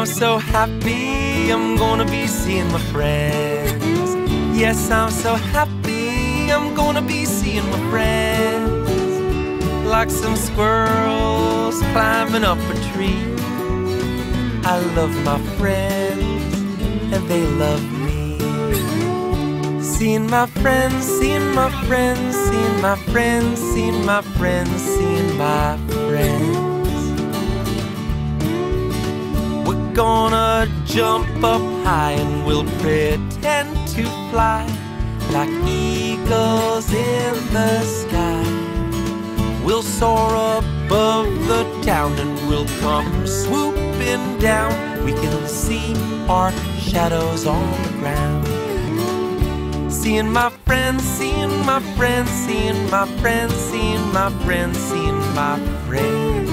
so happy I'm gonna be seeing my friends. Yes, I'm so happy I'm gonna be seeing my friends. Like some squirrels climbing up a tree. I love my friends and they love me. Seeing my friends, seeing my friends, seeing my friends, seeing my friends, seeing my friends. We're gonna jump up high and we'll pretend to fly like eagles in the sky. We'll soar above the town and we'll come swooping down. We can see our shadows on the ground. Seeing my friends, seeing my friends, seeing my friends, seeing my friends, seeing my friends.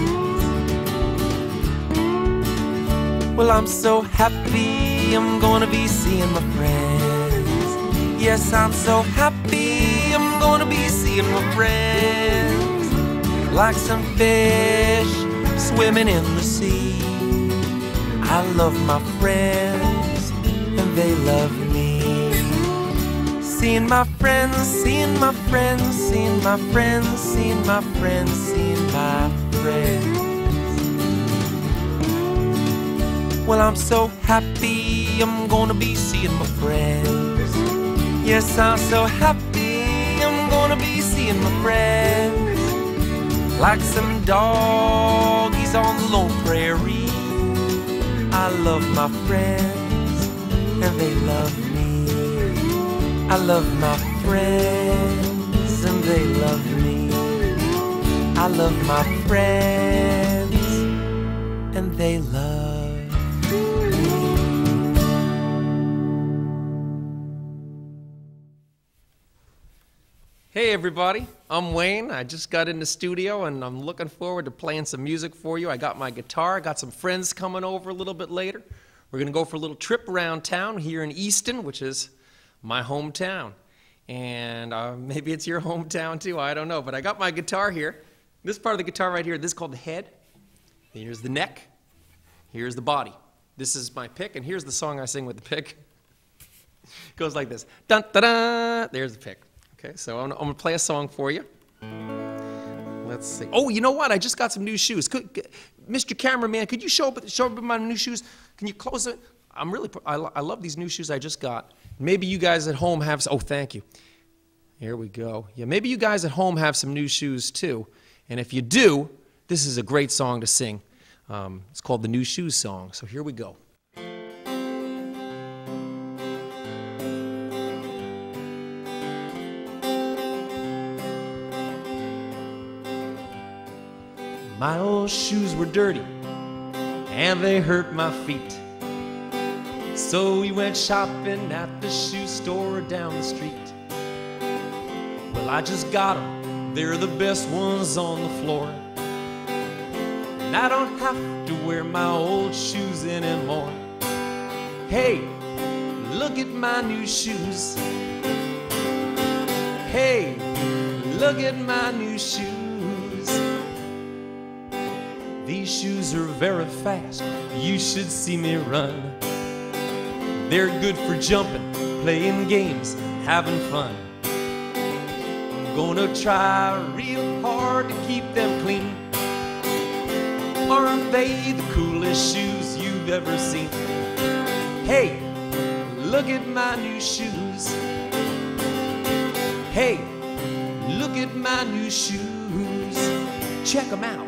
Well, I'm so happy I'm gonna be seeing my friends. Yes, I'm so happy I'm gonna be seeing my friends. Like some fish swimming in the sea. I love my friends and they love me. Seeing my friends, seeing my friends, seeing my friends, seeing my friends, seeing my friends. Well, I'm so happy I'm gonna be seeing my friends. Yes, I'm so happy I'm gonna be seeing my friends. Like some doggies on the lone prairie. I love my friends and they love me. I love my friends and they love me. I love my friends and they love me. Hey everybody, I'm Wayne. I just got in the studio and I'm looking forward to playing some music for you. I got my guitar, I got some friends coming over a little bit later. We're gonna go for a little trip around town here in Easton, which is my hometown. And maybe it's your hometown too, I don't know. But I got my guitar here. This part of the guitar right here, this is called the head. Here's the neck. Here's the body. This is my pick, and here's the song I sing with the pick. It goes like this. Dun, da, da. There's the pick. Okay, so I'm gonna play a song for you. Let's see. Oh, you know what? I just got some new shoes. Mr. Cameraman, could you show up my new shoes? Can you close it? I love these new shoes I just got. Maybe you guys at home have, oh, thank you. Here we go. Yeah, maybe you guys at home have some new shoes too. And if you do, this is a great song to sing. It's called the New Shoes Song. So here we go. My old shoes were dirty and they hurt my feet. So we went shopping at the shoe store down the street. Well, I just got them, they're the best ones on the floor. And I don't have to wear my old shoes anymore. Hey, look at my new shoes. Hey, look at my new shoes. These shoes are very fast, you should see me run. They're good for jumping, playing games, having fun. I'm gonna try real hard to keep them clean. Aren't they the coolest shoes you've ever seen? Hey, look at my new shoes. Hey, look at my new shoes. Check them out.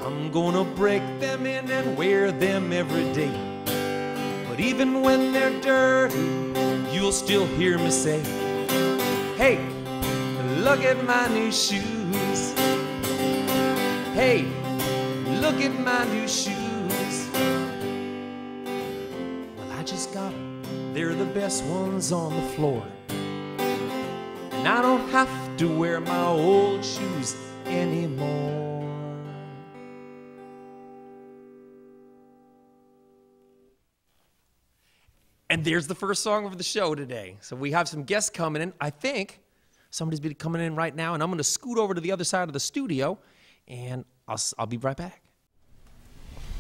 I'm gonna break them in and wear them every day. But even when they're dirty, you'll still hear me say, hey, look at my new shoes. Hey, look at my new shoes. Well, I just got them. They're the best ones on the floor. And I don't have to wear my old shoes anymore. And there's the first song of the show today. So we have some guests coming in. I think somebody's be coming in right now, and I'm going to scoot over to the other side of the studio, and I'll be right back.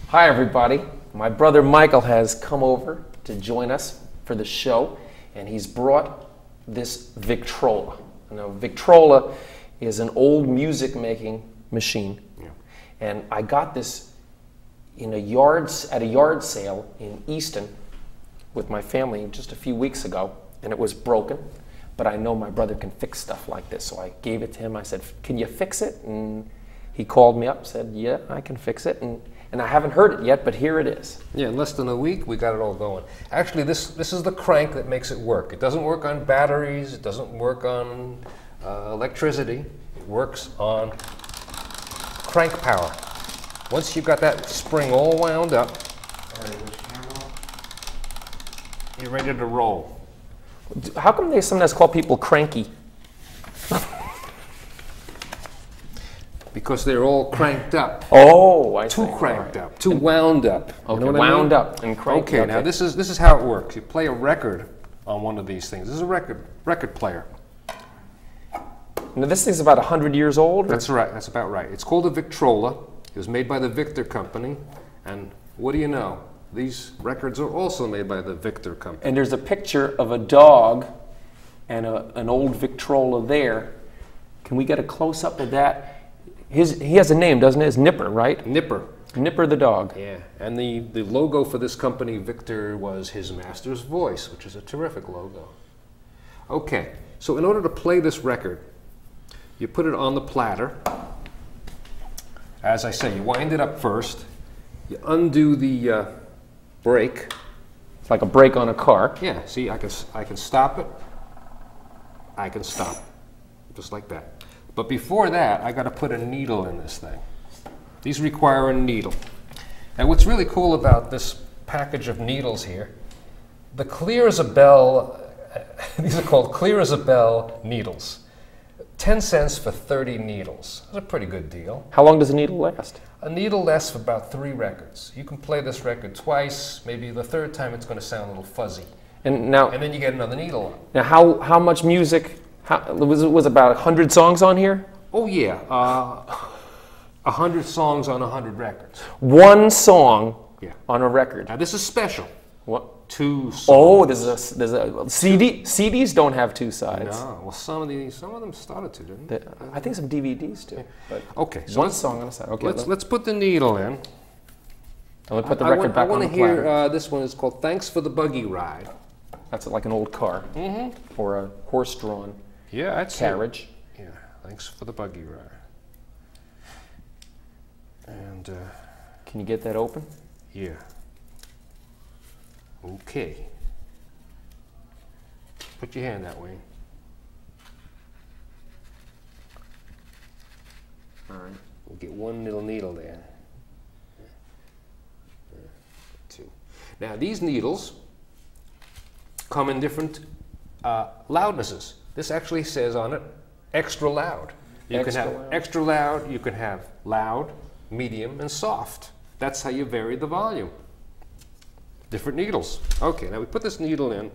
Hi, everybody. My brother Michael has come over to join us for the show, and he's brought this victrola. Now, victrola is an old music-making machine, and I got this at a yard sale in Easton with my family just a few weeks ago, and it was broken, but I know my brother can fix stuff like this, so I gave it to him. I said, "Can you fix it?" And he called me up, said, "Yeah, I can fix it," and I haven't heard it yet, but here it is. Yeah, in less than a week, we got it all going. Actually, this is the crank that makes it work. It doesn't work on batteries, it doesn't work on electricity, it works on crank power. Once you've got that spring all wound up, you're ready to roll. How come they sometimes call people cranky? Because they're all cranked up. Oh, I see. Too cranked up, too wound up. Okay, You know what I mean? wound up and cranked. Okay, now this is how it works. You play a record on one of these things. This is a record player. Now this thing's about 100 years old? Or? That's right, that's about right. It's called a victrola. It was made by the Victor Company, and what do you know? These records are also made by the Victor Company. And there's a picture of a dog and an old victrola there. Can we get a close-up of that? He has a name, doesn't he? It's Nipper, right? Nipper. Nipper the dog. Yeah, and the logo for this company, Victor, was his master's voice, which is a terrific logo. Okay, so in order to play this record, you put it on the platter. As I say, you wind it up first. You undo the brake. It's like a brake on a car. Yeah, see, I can stop it. I can stop it, just like that. But before that, I got to put a needle in this thing. These require a needle. And what's really cool about this package of needles here, the clear as a bell, these are called clear as a bell needles. 10 cents for 30 needles. That's a pretty good deal. How long does a needle last? A needle lasts for about 3 records. You can play this record twice, maybe the third time it's going to sound a little fuzzy. And then you get another needle on. Now how much music, was about 100 songs on here? Oh yeah, 100 songs on 100 records. One song on a record. Now this is special. What? 2 songs. Oh, there's a CD. CDs don't have 2 sides. No, well some of them started to, didn't they? I think some DVDs do. But okay, so one song on a side. Okay, let's put the needle in. And we put the record back on the platter. I want to hear this one is called "Thanks for the Buggy Ride." That's like an old car, or a horse-drawn carriage. Yeah, thanks for the buggy ride. And can you get that open? Yeah. Okay. Put your hand that way. All right. We'll get one little needle there. 2. Now these needles come in different loudnesses. This actually says on it, extra loud. You can have extra loud, you can have loud, medium, and soft. That's how you vary the volume. Different needles. Okay, now we put this needle in.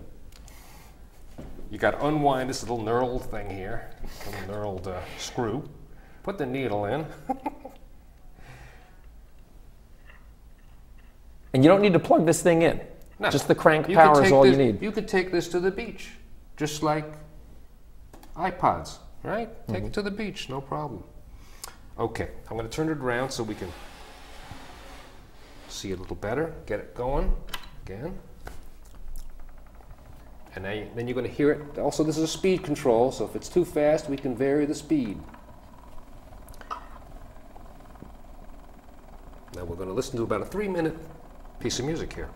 You got to unwind this little knurled thing here, little knurled screw. Put the needle in. And you don't need to plug this thing in. No. Just the crank power is all you need. You could take this to the beach, just like iPods, right? Take it to the beach, no problem. Okay, I'm going to turn it around so we can see it a little better. Get it going again. And then you're going to hear it. Also, this is a speed control, so if it's too fast, we can vary the speed. Now we're going to listen to about a 3-minute piece of music here.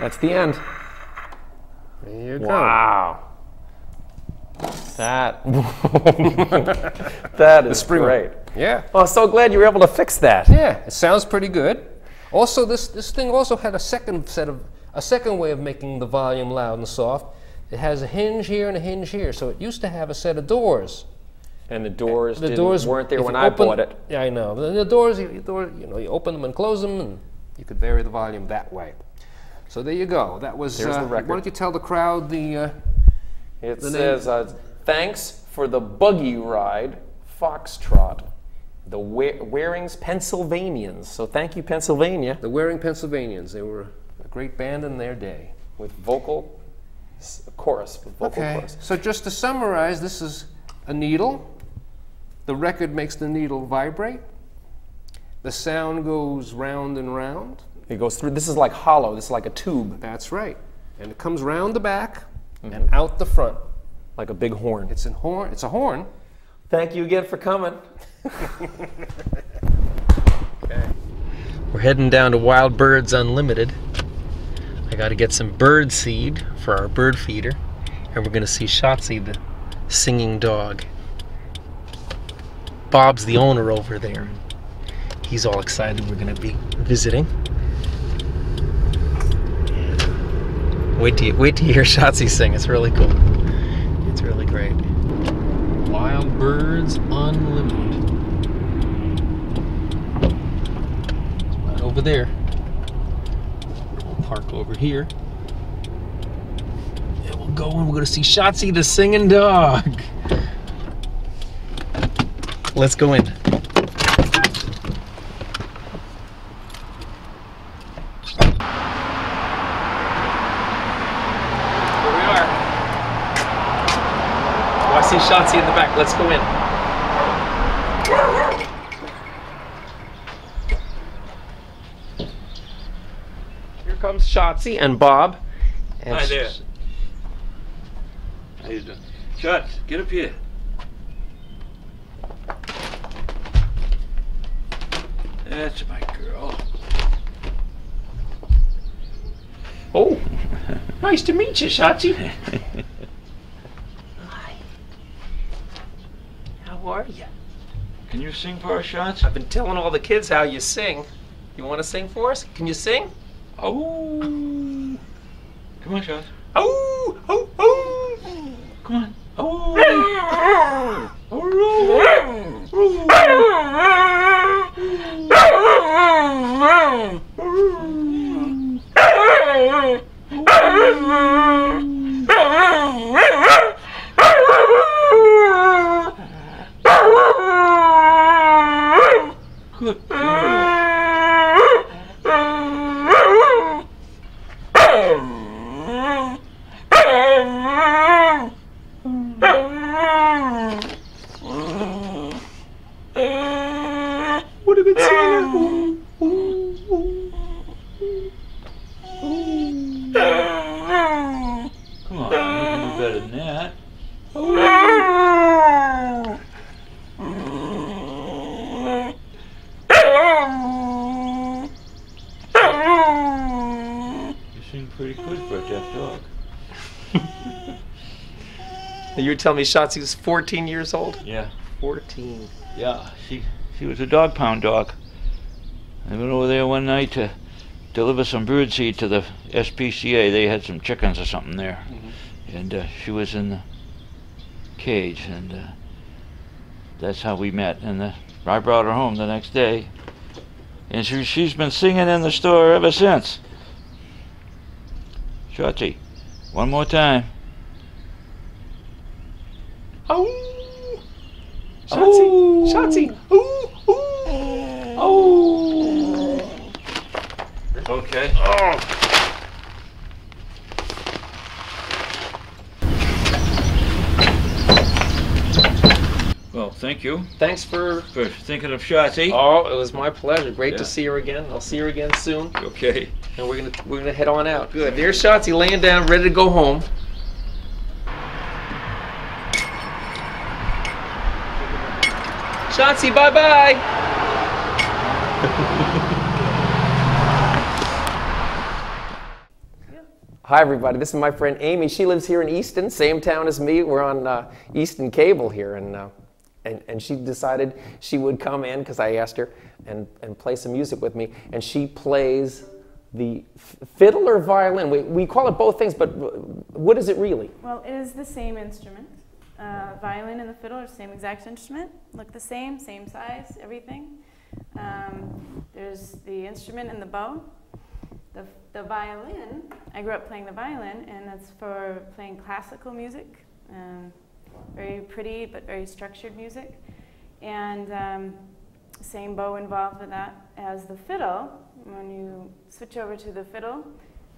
That's the end. There you go. Wow. That that is great. Yeah. Well, I'm so glad you were able to fix that. Yeah, it sounds pretty good. Also, this thing also had a second way of making the volume loud and soft. It has a hinge here and a hinge here. So it used to have a set of doors. And the doors weren't there if when you I bought it. Yeah, I know. The doors, you open them and close them, and you could vary the volume that way. So there you go. That was. There's the record. Why don't you tell the crowd the? It says, "Thanks for the buggy ride, Foxtrot, the Warings Pennsylvanians." So thank you, Pennsylvania. The Waring Pennsylvanians. They were a great band in their day. With vocal chorus. With vocal chorus. So just to summarize, this is a needle. The record makes the needle vibrate. The sound goes round and round. It goes through. This is like hollow. This is like a tube. That's right. And it comes round the back and out the front. Like a big horn. It's a horn. It's a horn. Thank you again for coming. Okay. We're heading down to Wild Birds Unlimited. I got to get some bird seed for our bird feeder, and we're going to see Shotsy, the singing dog. Bob's the owner over there. He's all excited we're going to be visiting. Wait till you hear Shotsy sing. It's really cool. It's really great. Wild Birds Unlimited. It's right over there. We'll park over here. And we'll go and we're going to see Shotsy the singing dog. Let's go in. I see Shotsy in the back. Let's go in. Here comes Shotsy and Bob. And hi there. How you doing? Shots, get up here. That's my girl. Oh, nice to meet you, Shotsy. How are you? Can you sing for us, Shots? I've been telling all the kids how you sing. You want to sing for us? Can you sing? Oh. Come on, Shots. Oh, oh, oh. Come on. Oh. Good. What a good singer. Come on, you can do better than that. You sing pretty good for a deaf dog. You were telling me Shotsy was 14 years old? Yeah. 14. Yeah, she was a dog pound dog. I went over there one night to deliver some bird seed to the SPCA. They had some chickens or something there. And she was in the cage, and that's how we met. And I brought her home the next day, and she's been singing in the store ever since. Shotsy, one more time. Oh! Shotsy! Shotsy! Ooh! Ooh! Oh! Okay. Oh! Well, thank you Thanks for... thinking of Shotsy. Oh, it was my pleasure. Great to Yeah. see her again. I'll see her again soon. Okay. And we're gonna head on out. Good. There's Shotsy laying down, ready to go home. Shotsy, bye-bye! Hi everybody, this is my friend Amy. She lives here in Easton, same town as me. We're on Easton Cable here, and she decided she would come in because I asked her and play some music with me. And she plays the fiddle or violin. We call it both things, but what is it really? Well, it is the same instrument. Violin and the fiddle are the same exact instrument. Look the same size, everything. There's the instrument and the bow. The violin, I grew up playing the violin, and that's for playing classical music. Very pretty, but very structured music. And same bow involved with that as the fiddle. When you switch over to the fiddle,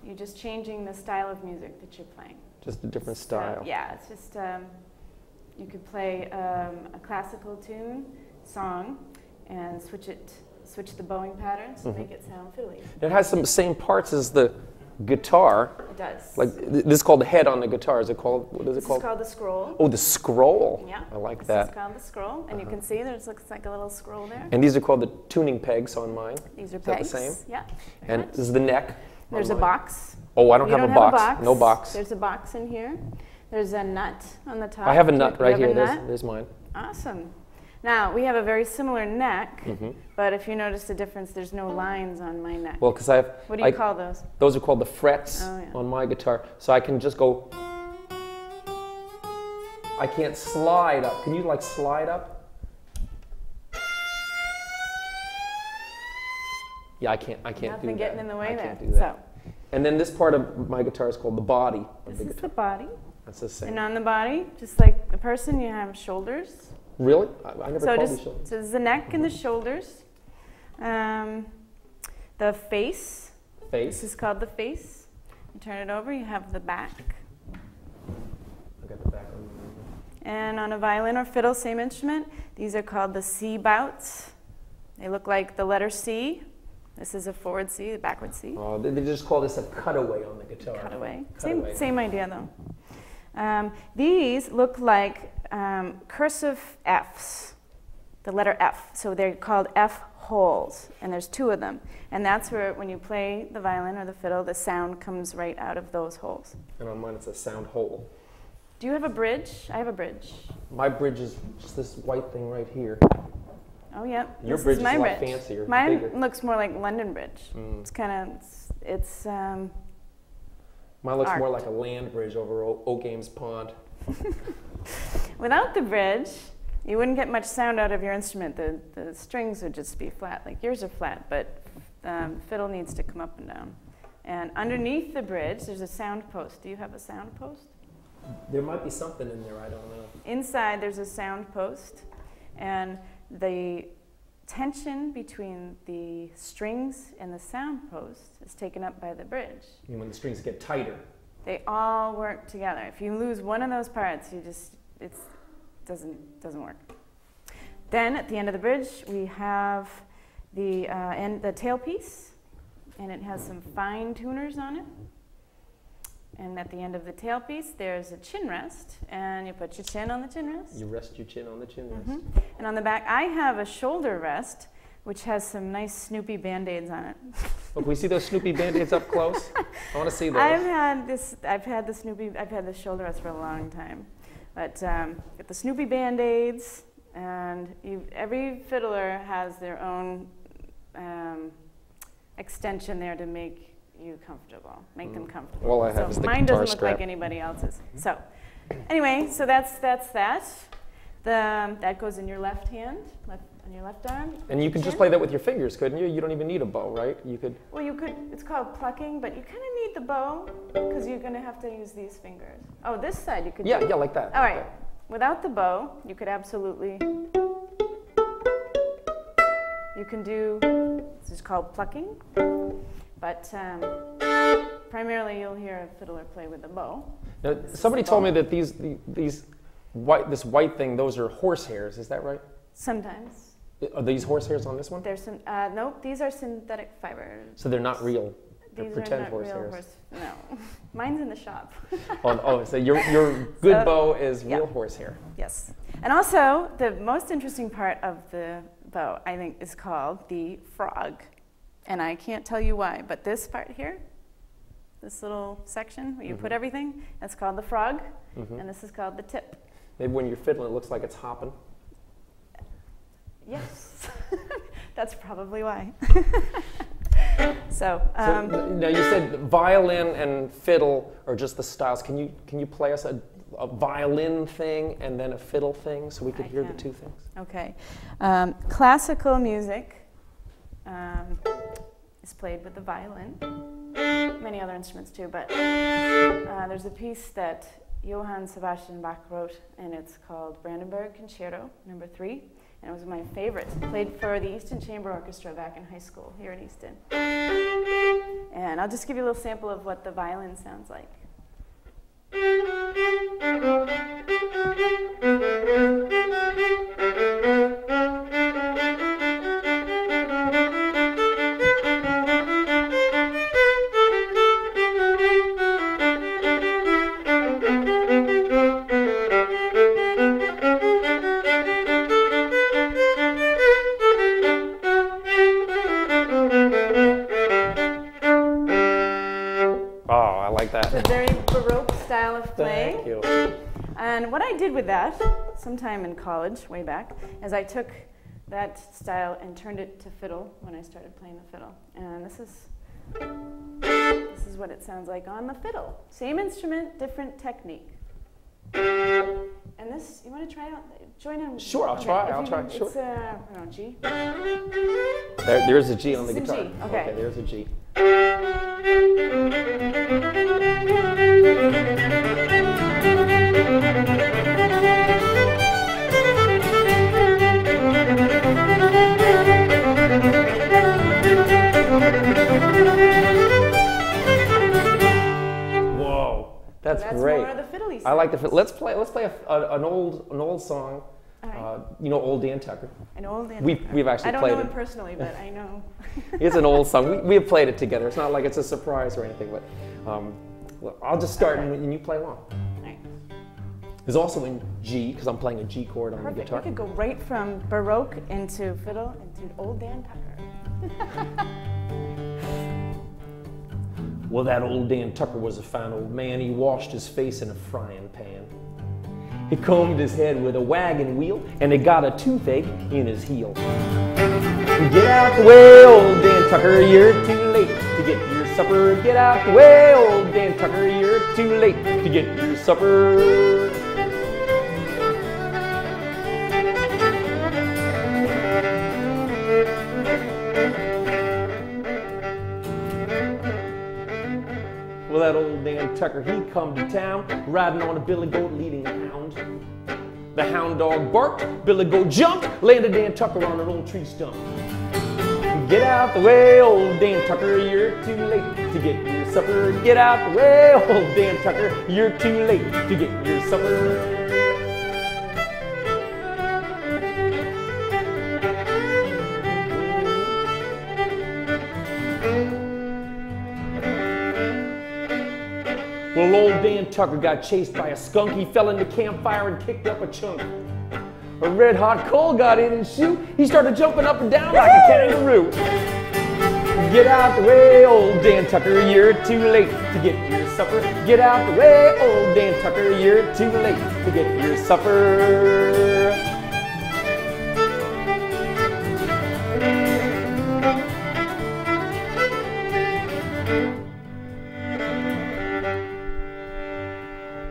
you're just changing the style of music that you're playing. Just a different style. Yeah, it's just, you could play a classical tune, song, and switch the bowing patterns to make it sound fiddly. It has some same parts as the guitar. It does. Like this is called the head on the guitar. Is it called? What is it called? It's called the scroll. Oh, the scroll. Yeah. I like This that. is called the scroll, and you can see there's looks like a little scroll there. And these are called the tuning pegs on mine. These are Is that pegs. the same? Yeah. And this is the neck. There's a on mine. box. Oh, I don't You have don't a box. No box. There's a box in here. There's a nut on the top. I have a nut You right have a here. nut? There's mine. Awesome. Now, we have a very similar neck, but if you notice the difference, there's no lines on my neck. Well, because I have. What do you call those? Those are called the frets Oh, yeah. on my guitar. So I can just go. I can't slide up. Can you like slide up? Yeah, I can't do that. Nothing getting in the way I there. can't do that. So, And then this part of my guitar is called the body of this the is guitar. the body. That's the same. And on the body, just like a person, you have shoulders. Really? I never So, called just, these shoulders. so there's the neck and the shoulders. The face. This Face. is called the face. You turn it over, you have the back. I got the back on the And on a violin or fiddle, same instrument, these are called the C bouts. They look like the letter C. This is a forward C, a backward C. Oh, they just call this a cutaway on the guitar. Cutaway. Cutaway. Same idea though. These look like cursive Fs, the letter F. So they're called F holes, and there's two of them. And that's where, when you play the violin or the fiddle, the sound comes right out of those holes. And on mine it's a sound hole. Do you have a bridge? I have a bridge. My bridge is just this white thing right here. Oh, yeah. Your This bridge is my is a lot bridge. fancier, Mine bigger. looks more like London Bridge. Mm. It's kind of, it's Mine looks Art. more like a land bridge over O'Games Pond. without the bridge, you wouldn't get much sound out of your instrument. The strings would just be flat. Like yours are flat, but fiddle needs to come up and down. And underneath the bridge, there's a sound post. Do you have a sound post? There might be something in there, I don't know. Inside, there's a sound post, and the tension between the strings and the sound post is taken up by the bridge. I mean, when the strings get tighter. They all work together. If you lose one of those parts, it doesn't work. Then at the end of the bridge, we have the tailpiece, and it has some fine tuners on it. And at the end of the tailpiece, there's a chin rest, and you put your chin on the chin rest. You rest your chin on the chin rest. And on the back, I have a shoulder rest, which has some nice Snoopy Band-Aids on it. Oh, can we see those Snoopy Band-Aids up close? I want to see those. I've had the shoulder rest for a long time. But get the Snoopy Band-Aids, and every fiddler has their own extension there to make you comfortable, make them comfortable. All I have is the mine guitar doesn't look like strap. anybody else's. So anyway, so that's that. That goes in your left hand, on your left arm. And you could just play that with your fingers, couldn't you? You don't even need a bow, right? You could. Well, you could. It's called plucking, but you kind of need the bow because you're going to have to use these fingers. Oh, this side you could. Yeah, do. yeah, like that. All like right. that. Without the bow, you could absolutely. You can do. This is called plucking, but primarily you'll hear a fiddler play with the bow. Now, somebody told me that this white thing, those are horsehairs. Is that right? Sometimes. Are these horsehairs on this one? There's some. Nope. These are synthetic fibers. So they're not real. They're These pretend are not real horsehairs. No, mine's in the shop. So your good So, bow is yeah. real horsehair. Yes. And also, the most interesting part of the bow, I think, is called the frog. And I can't tell you why, but this part here, this little section where you put everything. That's called the frog, and this is called the tip. Maybe when you're fiddling, it looks like it's hopping. Yes, that's probably why. So now you said violin and fiddle are just the styles. Can you play us a violin thing and then a fiddle thing so we could hear the two things? Okay. Classical music is played with the violin. Many other instruments too, but there's a piece that Johann Sebastian Bach wrote, and it's called Brandenburg Concerto No. 3, and it was my favorite. Played for the Easton Chamber Orchestra back in high school here in Easton. And I'll just give you a little sample of what the violin sounds like. Thank you. And what I did with that, sometime in college, way back, is I took that style and turned it to fiddle when I started playing the fiddle. And this is what it sounds like on the fiddle. Same instrument, different technique. And this, you want to try out? Join in. Sure, I'll try. I'll try. Sure. It's I don't know, G. There's a G on the This is guitar. a G. Okay. There's a G. Whoa, that's great. More of the fiddly I like the fiddle. Let's play an old song. Right. You know, Old Dan Tucker. An old Dan We've actually I don't played know it. him personally, but I know. It's an old song. We have played it together. It's not like it's a surprise or anything, but well, I'll just start and you play along. Right. It's also in G because I'm playing a G chord on the Perfect. guitar. We could go right from Baroque into fiddle into Old Dan Tucker. Well, that old Dan Tucker was a fine old man. He washed his face in a frying pan. He combed his head with a wagon wheel, and he got a toothache in his heel. Get out the way, old Dan Tucker, you're too late to get your supper. Get out the way, old Dan Tucker, you're too late to get your supper. Well, that old Dan Tucker, he come to town, riding on a billy goat leading a hound. The hound dog barked, billy goat jumped, landed Dan Tucker on an old tree stump. Get out the way, old Dan Tucker, you're too late to get your supper. Get out the way, old Dan Tucker, you're too late to get your supper. Well, old Dan Tucker got chased by a skunk. He fell in the campfire and kicked up a chunk. A red hot coal got in his shoe. He started jumping up and down like a kangaroo. Get out the way, old Dan Tucker, you're too late to get your supper. Get out the way, old Dan Tucker, you're too late to get your supper.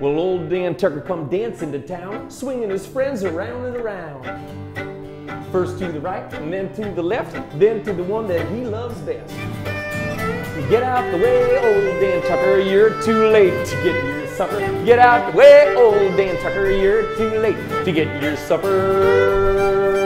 Well, old Dan Tucker come dancing to town, swinging his friends around and around. First to the right, and then to the left, then to the one that he loves best. Get out the way, old Dan Tucker, you're too late to get your supper. Get out the way, old Dan Tucker, you're too late to get your supper.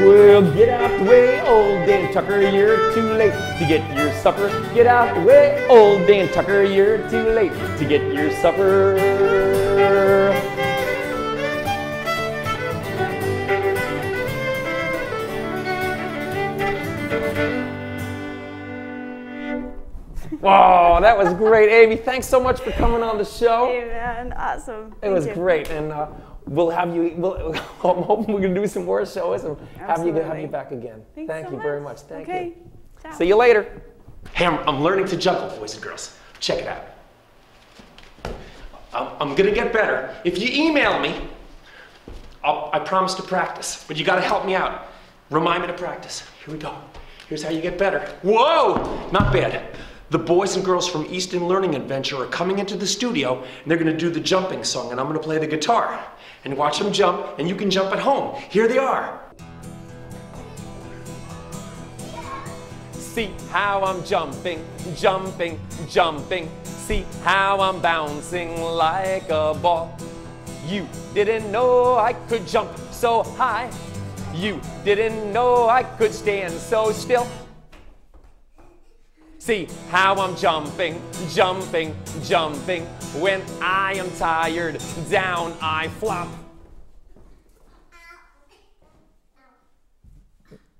Well, get out the way, old Dan Tucker, you're too late to get your supper. Get out the way, old Dan Tucker, you're too late to get your supper. Wow, that was great, Amy. Thanks so much for coming on the show. Hey, man, awesome. It was Thank you. great. And we'll have you. I'm hoping we're gonna do some more shows and have you Absolutely. back again. Thanks Thank so you very much. much. Thank Okay. you. Ciao. See you later. Hey, I'm learning to juggle, boys and girls. Check it out. I'm gonna get better. If you email me, I promise to practice, but you gotta help me out. Remind me to practice. Here we go. Here's how you get better. Whoa, not bad. The boys and girls from Easton Learning Adventure are coming into the studio, and they're gonna do the jumping song, and I'm gonna play the guitar. And watch them jump, and you can jump at home. Here they are. See how I'm jumping, jumping, jumping. See how I'm bouncing like a ball. You didn't know I could jump so high. You didn't know I could stand so still. See how I'm jumping, jumping, jumping. When I am tired, down I flop.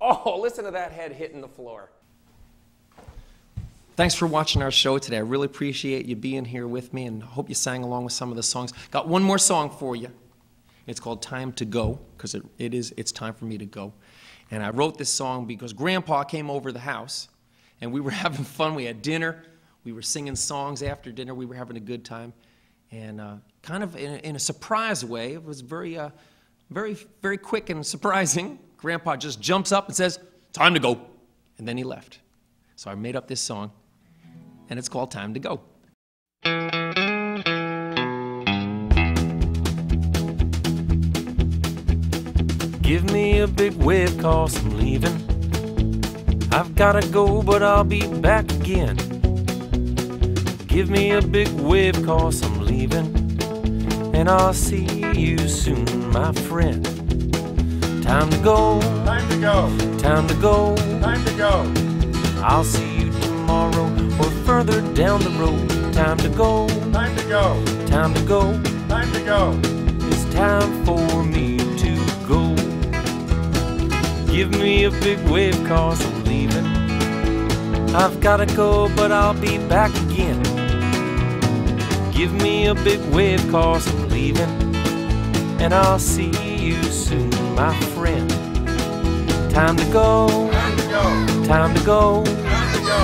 Oh, listen to that head hitting the floor. Thanks for watching our show today. I really appreciate you being here with me, and hope you sang along with some of the songs. Got one more song for you. It's called Time to Go, because it's time for me to go. And I wrote this song because Grandpa came over the house, and we were having fun. We had dinner. We were singing songs after dinner. We were having a good time. And kind of in a surprise way, it was very, very quick and surprising. Grandpa just jumps up and says, "Time to go." And then he left. So I made up this song, and it's called Time to Go. Give me a big wave, 'cause I'm leaving. I've gotta go, but I'll be back again. Give me a big wave, 'cause I'm leaving. And I'll see you soon, my friend. Time to go. Time to go. Time to go. Time to go. I'll see you tomorrow or further down the road. Time to go. Time to go. Time to go. Time to go. It's time for me to go. Give me a big wave, 'cause I'm leaving. I've gotta go, but I'll be back again. Give me a big wave, 'cause I'm leaving. And I'll see you soon, my friend. Time to go. Time to go. Time to go. Time to go.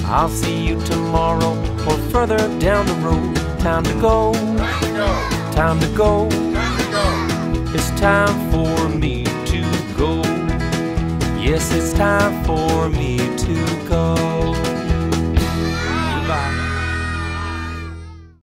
I'll see you tomorrow or further down the road. Time to go. Time to go. Time to go. Time to go. It's time for me to go. Yes, it's time for me to go.